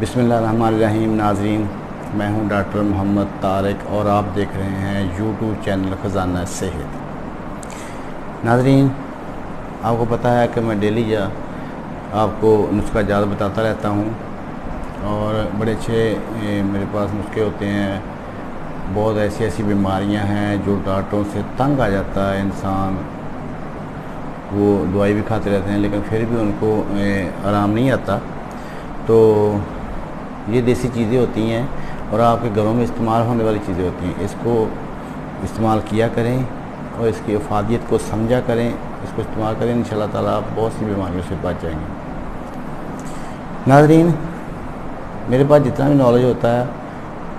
बिस्मिल्लाहिर्रहमानिर्रहीम। नाज़रीन, मैं हूं डॉक्टर मोहम्मद तारिक और आप देख रहे हैं यूट्यूब चैनल ख़ज़ाना सेहत। नाज़रीन, आपको पता है कि मैं डेली आपको नुस्खा जात बताता रहता हूं और बड़े अच्छे मेरे पास नुस्खे होते हैं। बहुत ऐसी ऐसी बीमारियां हैं जो डॉक्टरों से तंग आ जाता है इंसान, वो दवाई भी खाते रहते हैं लेकिन फिर भी उनको आराम नहीं आता। तो ये देसी चीज़ें होती हैं और आपके घरों में इस्तेमाल होने वाली चीज़ें होती हैं। इसको इस्तेमाल किया करें और इसकी अफादियत को समझा करें, इसको इस्तेमाल करें। इंशाअल्लाह ताला आप बहुत सी बीमारियों से बच जाएंगे। नाज़रीन, मेरे पास जितना भी नॉलेज होता है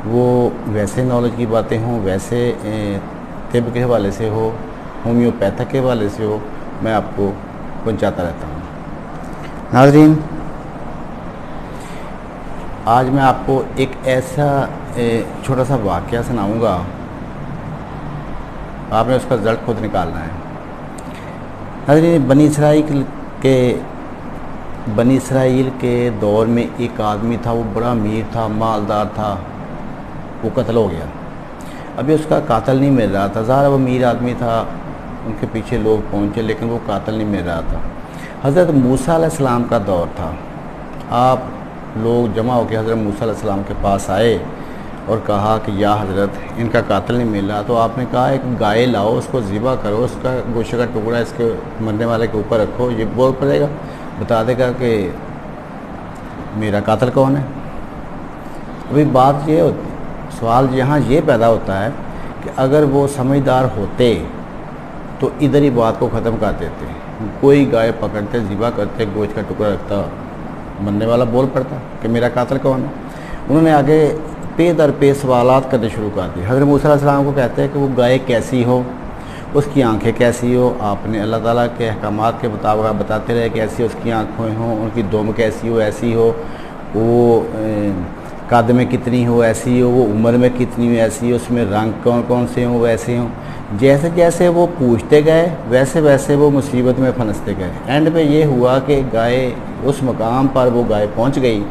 वो वैसे नॉलेज की बातें हों, वैसे तिब के हवाले से हो, होम्योपैथिक के हवाले से हो, मैं आपको पहुंचाता रहता हूँ। नाज़रीन, आज मैं आपको एक ऐसा छोटा सा वाक़या सुनाऊंगा, आपने उसका रिज़ल्ट खुद निकालना है। नाज़रीन, बनी इसराइल के दौर में एक आदमी था, वो बड़ा अमीर था, मालदार था, वो कत्ल हो गया। अभी उसका कातिल नहीं मिल रहा था। ज़ाहिर वो अमीर आदमी था, उनके पीछे लोग पहुँचे लेकिन वो कातिल नहीं मिल रहा था। हज़रत मूसा अलैहिस्सलाम का दौर था। आप लोग जमा होकर हज़रत मूसा अलैहिस्सलाम के पास आए और कहा कि या हज़रत, इनका कातिल नहीं मिल रहा। तो आपने कहा एक गाय लाओ, उसको ज़िबा करो, उसका गोश्त का टुकड़ा इसके मरने वाले के ऊपर रखो, ये बोल पड़ेगा, बता देगा कि मेरा कातिल कौन है। अभी बात ये होती, सवाल यहाँ ये पैदा होता है कि अगर वो समझदार होते तो इधर ही बात को ख़त्म कर देते। कोई गाय पकड़ते, ज़िबा करते, गोश्त का टुकड़ा रखता, मरने वाला बोल पड़ता कि मेरा कातिल कौन है। उन्होंने आगे पे दर पे सवालात करने शुरू कर दिए। हज़रत मूसा अलैहिस्सलाम को कहते हैं कि वो गाय कैसी हो, उसकी आंखें कैसी हो। आपने अल्लाह ताला के अहकामात के मुताबिक आप बताते रहे कि ऐसी उसकी आँखें हों, उनकी दुम कैसी हो, ऐसी हो, वो कद में कितनी हो, ऐसी हो, वो उम्र में कितनी हो, ऐसी हो, उसमें रंग कौन कौन से हों, वैसे हों। जैसे जैसे वो पूछते गए वैसे वैसे वो मुसीबत में फंसते गए। एंड पे ये हुआ कि गाय उस मकाम पर वो गाय पहुंच गई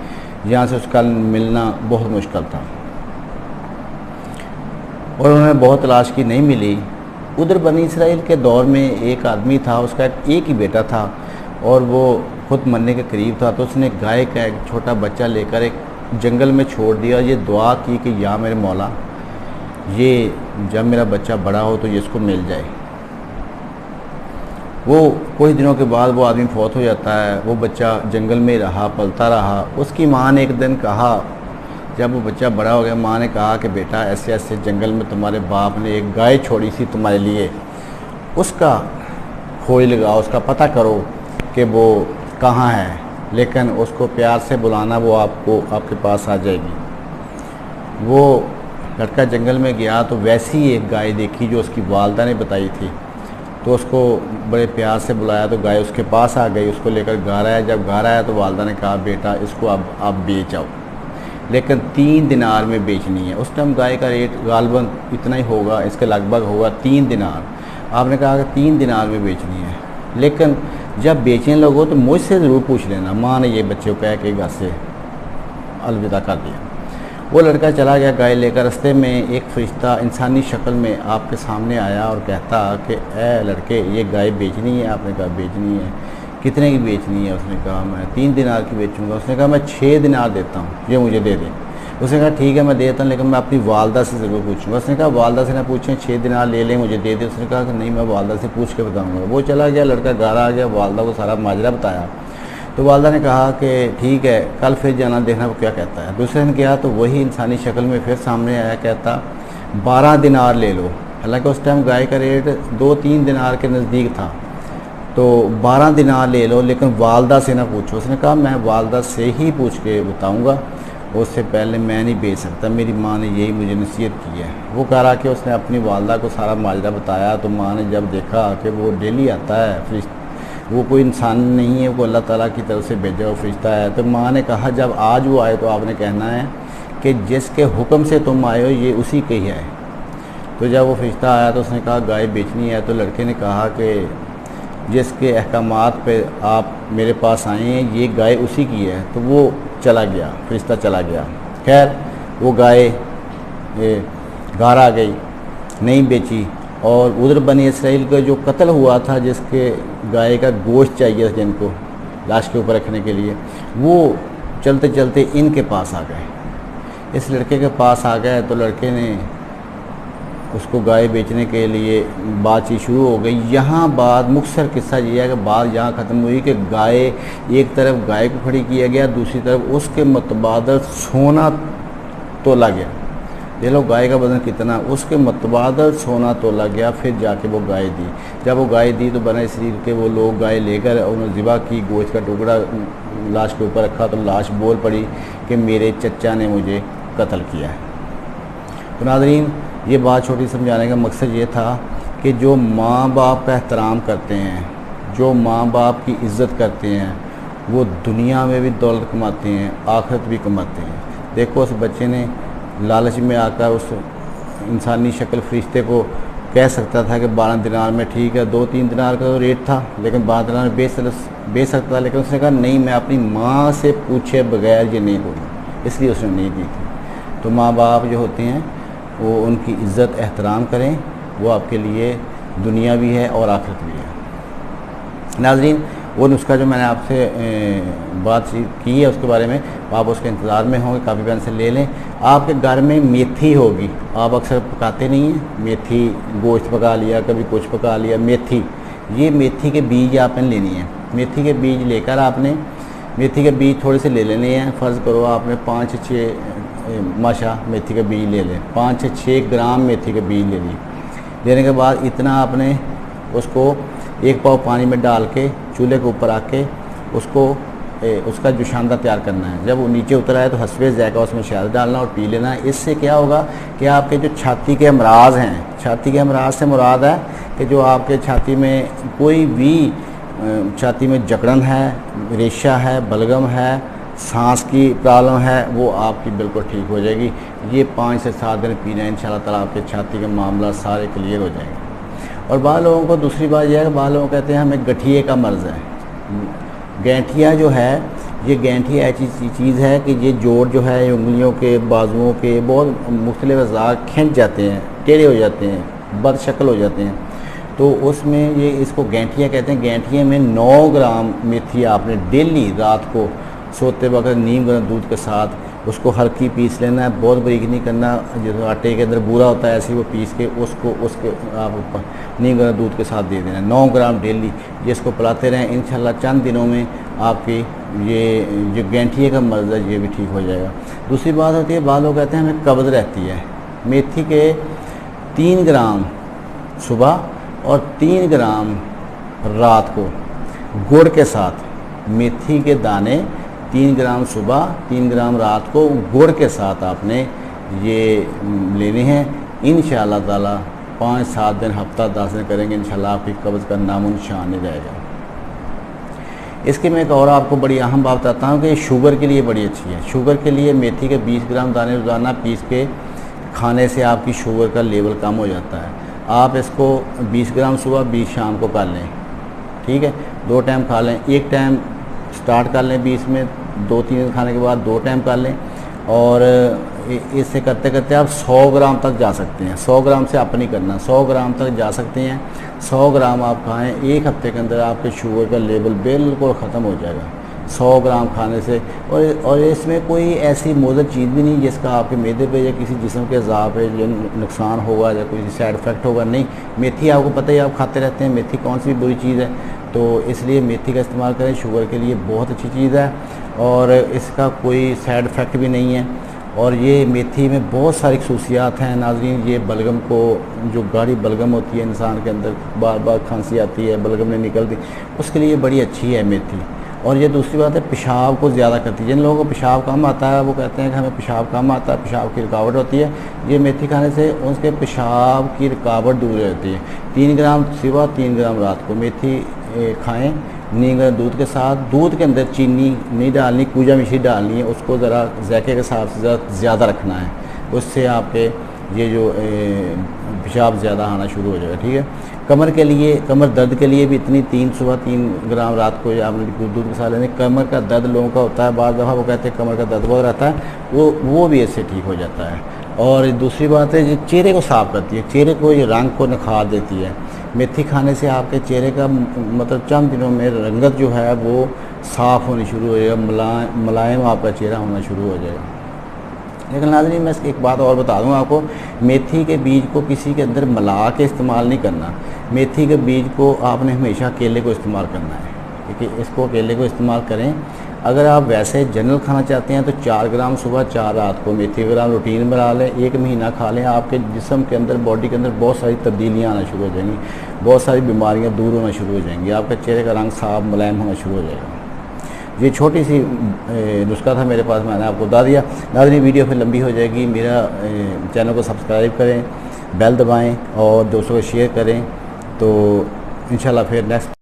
जहाँ से उसका मिलना बहुत मुश्किल था और उन्हें बहुत तलाश की, नहीं मिली। उधर बनी इसराइल के दौर में एक आदमी था, उसका एक ही बेटा था और वो खुद मरने के करीब था। तो उसने गाय का एक छोटा बच्चा लेकर एक जंगल में छोड़ दिया। ये दुआ की कि या मेरे मौला, ये जब मेरा बच्चा बड़ा हो तो ये इसको मिल जाए। वो कुछ दिनों के बाद वो आदमी फौत हो जाता है। वो बच्चा जंगल में रहा, पलता रहा। उसकी माँ ने एक दिन कहा, जब वो बच्चा बड़ा हो गया, माँ ने कहा कि बेटा ऐसे ऐसे जंगल में तुम्हारे बाप ने एक गाय छोड़ी सी तुम्हारे लिए, उसका खोज लगाओ, उसका पता करो कि वो कहाँ है, लेकिन उसको प्यार से बुलाना, वो आपके पास आ जाएगी। वो लड़का जंगल में गया तो वैसी ही एक गाय देखी जो उसकी वालदा ने बताई थी। तो उसको बड़े प्यार से बुलाया तो गाय उसके पास आ गई, उसको लेकर घर आया। जब घर आया तो वालदा ने कहा, बेटा इसको अब आप बेच आओ, लेकिन 3 दिनार में बेचनी है। उस टाइम गाय का रेट गालबन इतना ही होगा, इसके लगभग होगा 3 दिनार। आपने कहा कि 3 दिनार में बेचनी है, लेकिन जब बेचने लगो तो मुझसे ज़रूर पूछ लेना। माँ ने ये बच्चे को कह के घर से अलविदा कर दिया। वो लड़का चला गया गाय लेकर। रास्ते में एक फरिश्ता इंसानी शक्ल में आपके सामने आया और कहता कि ए लड़के, ये गाय बेचनी है। आपने कहा बेचनी है। कितने की बेचनी है? उसने कहा मैं 3 दिनार की बेचूंगा। उसने कहा मैं 6 दिनार देता हूँ, ये मुझे दे दें। उसने कहा ठीक है मैं देता हूँ, लेकिन मैं अपनी वालदा से ज़रूर पूछूंगा। उसने कहा वालदा से ना पूछें, 6 दिनार ले लें, मुझे दे दें। उसने कहा कि नहीं, मैं वालदा से पूछ के बताऊँगा। वो चला गया, लड़का घर आ गया, वालदा को सारा माजरा बताया। तो वालदा ने कहा कि ठीक है, कल फिर जाना, देखना वो क्या कहता है। दूसरे दिन गया तो वही इंसानी शक्ल में फिर सामने आया, कहता 12 दिनार ले लो। हालांकि उस टाइम गाय का रेट 2-3 दिनार के नज़दीक था। तो 12 दिनार ले लो, लेकिन वालदा से ना पूछो। उसने कहा मैं वालदा से ही पूछ के बताऊँगा, उससे पहले मैं नहीं बेच सकता, मेरी माँ ने यही मुझे नसीहत की है। वो कह रहा कि उसने अपनी वालदा को सारा माजरा बताया। तो माँ ने जब देखा कि वो डेली आता है, फरिश्ता, वो कोई इंसान नहीं है, वो अल्लाह ताला की तरफ से भेजा हुआ फरिश्ता है। तो माँ ने कहा जब आज वो आए तो आपने कहना है कि जिसके हुक्म से तुम आए हो ये उसी के ही है। तो जब वो फरिश्ता आया तो उसने कहा गाय बेचनी है। तो लड़के ने कहा कि जिसके अहकामात पे आप मेरे पास आए हैं, ये गाय उसी की है। तो वो चला गया, फरिश्ता चला गया। खैर वो गाय घर आ गई, नहीं बेची, और उधर बनी इसराइल का जो कत्ल हुआ था, जिसके गाय का गोश्त चाहिए था जिनको लाश के ऊपर रखने के लिए, वो चलते चलते इनके पास आ गए। इस लड़के के पास आ गए तो लड़के ने उसको गाय बेचने के लिए बातचीत शुरू हो गई। यहाँ बात मुख्तसर किस्सा ये है कि बात यहाँ ख़त्म हुई कि गाय, एक तरफ गाय को खड़ी किया गया, दूसरी तरफ उसके मुतबादल सोना तोला गया। ये लो गाय का वज़न कितना, उसके मुतबादल सोना तोला गया। फिर जाके वो गाय दी। जब वो गाय दी तो बना इसराइल के वो लोग गाय लेकर उन्होंने ज़िबा की, गोश्त का टुकड़ा लाश के ऊपर रखा, तो लाश बोल पड़ी कि मेरे चचा ने मुझे कत्ल किया है। तो नाज़रीन, ये बात छोटी समझाने का मकसद ये था कि जो माँ बाप का एहतराम करते हैं, जो माँ बाप की इज़्ज़त करते हैं, वो दुनिया में भी दौलत कमाते हैं, आखिरत भी कमाते हैं। देखो उस बच्चे ने लालच में आकर उस इंसानी शक्ल फरिश्ते को कह सकता था कि 12 दिनार में, ठीक है 2-3 दिनार का तो रेट था, लेकिन 12 दिनार में बेच सकता था, लेकिन उसने कहा नहीं, मैं अपनी माँ से पूछे बगैर ये नहीं दूँगा, इसलिए उसने नहीं दी थी। तो माँ बाप जो होते हैं वो उनकी इज़्ज़त एहतराम करें, वो आपके लिए दुनिया भी है और आखिरत भी है। नाज़रीन, वो नुस्खा जो मैंने आपसे बातचीत की है उसके बारे में, आप उसके इंतज़ार में होंगे, काफ़ी पेन से ले लें। आपके घर में मेथी होगी, आप अक्सर पकाते नहीं हैं, मेथी गोश्त पका लिया, कभी कुछ पका लिया, मेथी, ये मेथी के बीज आपने लेनी है। मेथी के बीज लेकर आपने, मेथी के बीज थोड़े से ले लेने हैं। फ़र्ज़ करो आपने 5 से 6 माशा मेथी के बीज ले लें, 5 से 6 ग्राम मेथी के बीज ले लिए। लेने के बाद इतना आपने उसको 1 पाव पानी में डाल के चूल्हे के ऊपर आके उसका जुशांदा तैयार करना है। जब वो नीचे उतर आए तो हस्बे ज़ायक़ा उसमें शहद डालना और पी लेना है। इससे क्या होगा कि आपके जो छाती के अमराज हैं, छाती के अमराज से मुराद है कि जो आपके छाती में कोई भी छाती में जकड़न है, रेशा है, बलगम है, सांस की प्रॉब्लम है, वो आपकी बिल्कुल ठीक हो जाएगी। ये 5 से 7 दिन पीना, इंशाल्लाह ताला आपके छाती के मामला सारे क्लियर हो जाएंगे। और बाद लोगों को दूसरी बात यह है कि बाद लोग कहते हैं हमें गठिए का मर्ज़ है। गैंठिया जो है, ये गैंठिया ऐसी चीज़ है कि ये जोड़ जो है उंगलियों के, बाजुओं के बहुत मुख्तलिफ अज़ा खिंच जाते हैं, टेढ़े हो जाते हैं, बदशक्ल हो जाते हैं, तो उसमें ये इसको गैंठिया कहते हैं। गैंठिए में 9 ग्राम मेथी आपने डेली रात को सोते वक्त नीम गर्म दूध के साथ उसको हल्की पीस लेना है, बहुत बारीक नहीं करना। जो आटे के अंदर बूरा होता है ऐसे ही वो पीस के उसके आप नीम गर्म दूध के साथ दे देना, 9 ग्राम डेली, जिसको पिलाते रहें। इंशाल्लाह चंद दिनों में आपकी ये जो गैंठिए का मर्ज़ है ये भी ठीक हो जाएगा। दूसरी बात होती है, बाद लोग कहते हैं हमें कब्ज़ रहती है। मेथी के 3 ग्राम सुबह और 3 ग्राम रात को गुड़ के साथ, मेथी के दाने 3 ग्राम सुबह, 3 ग्राम रात को गुड़ के साथ आपने ये लेने हैं। इंशाअल्लाह ताला 5-7 दिन, हफ्ता 10 दिन करेंगे, इंशाअल्लाह आपकी कब्ज़ का नामो निशान नहीं रहेगा। इसके मैं एक और आपको बड़ी अहम बात बताता हूँ कि शुगर के लिए बड़ी अच्छी है। शुगर के लिए मेथी के 20 ग्राम दाने रोज़ाना पीस के खाने से आपकी शुगर का लेवल कम हो जाता है। आप इसको 20 ग्राम सुबह, 20 शाम को कर लें, ठीक है, 2 टाइम खा लें। एक टाइम स्टार्ट कर लें 20 में, 2-3 दिन खाने के बाद 2 टाइम कर लें, और इससे करते करते आप 100 ग्राम तक जा सकते हैं। 100 ग्राम से अप नहीं करना, 100 ग्राम तक जा सकते हैं। 100 ग्राम आप खाएं, 1 हफ्ते के अंदर आपके शुगर का लेवल बिल्कुल ख़त्म हो जाएगा 100 ग्राम खाने से। और इसमें कोई ऐसी मुज़र चीज़ भी नहीं जिसका आपके मैदे पे या किसी जिस्म के अज़ा पे जो नुकसान होगा या कोई साइड इफ़ेक्ट होगा, नहीं। मेथी आपको पता ही, आप खाते रहते हैं, मेथी कौन सी बुरी चीज़ है, तो इसलिए मेथी का इस्तेमाल करें। शुगर के लिए बहुत अच्छी चीज़ है और इसका कोई साइड इफ़ेक्ट भी नहीं है। और ये मेथी में बहुत सारी खसूसियात हैं नाज़रीन। ये बलगम को, जो गाढ़ी बलगम होती है इंसान के अंदर, बार बार खांसी आती है, बलगम नहीं निकलती, उसके लिए बड़ी अच्छी है मेथी। और ये दूसरी बात है, पेशाब को ज़्यादा करती है। जिन लोगों को पेशाब कम आता है वो कहते हैं कि हमें पेशाब कम आता है, पेशाब की रुकावट होती है, ये मेथी खाने से उसके पेशाब की रुकावट दूर रहती है। 3 ग्राम सुबह, 3 ग्राम रात को मेथी खाएं, नीम गर्म दूध के साथ। दूध के अंदर चीनी नहीं डालनी, कूजा मिश्री डालनी है, उसको ज़रा ज़ायके के हिसाब से ज़्यादा रखना है। उससे आपके ये जो पेशाब ज़्यादा आना शुरू हो जाएगा। ठीक है, कमर के लिए, कमर दर्द के लिए भी इतनी 3 सुबह 3 ग्राम रात को या आपने दूध के साथ लेने। कमर का दर्द लोगों का होता है, बाद दफ़ा वो कहते हैं कमर का दर्द बहुत रहता है, वो भी इससे ठीक हो जाता है। और दूसरी बात है, ये चेहरे को साफ़ करती है, चेहरे को ये रंग को निखार देती है। मेथी खाने से आपके चेहरे का मतलब चंद दिनों में रंगत जो है वो साफ़ होनी शुरू हो जाएगा, मुलायम आपका चेहरा होना शुरू हो जाएगा। लेकिन नाज़रीन, मैं एक बात और बता दूं आपको, मेथी के बीज को किसी के अंदर मिला के इस्तेमाल नहीं करना। मेथी के बीज को आपने हमेशा केले को इस्तेमाल करना है, क्योंकि इसको केले को इस्तेमाल करें। अगर आप वैसे जनरल खाना चाहते हैं तो 4 ग्राम सुबह 4 रात को मेथी ग्राम रूटीन बना लें, 1 महीना खा लें, आपके जिस्म के अंदर, बॉडी के अंदर बहुत सारी तब्दीलियाँ आना शुरू हो जाएंगी, बहुत सारी बीमारियाँ दूर होना शुरू हो जाएंगी, आपके चेहरे का रंग साफ मुलायम होना शुरू हो जाएगा। ये छोटी सी नुस्खा था मेरे पास, मैंने आपको बता दिया। नाज़रीन, वीडियो फिर लंबी हो जाएगी, मेरा चैनल को सब्सक्राइब करें, बेल दबाएं और दोस्तों को शेयर करें। तो इंशाल्लाह फिर नेक्स्ट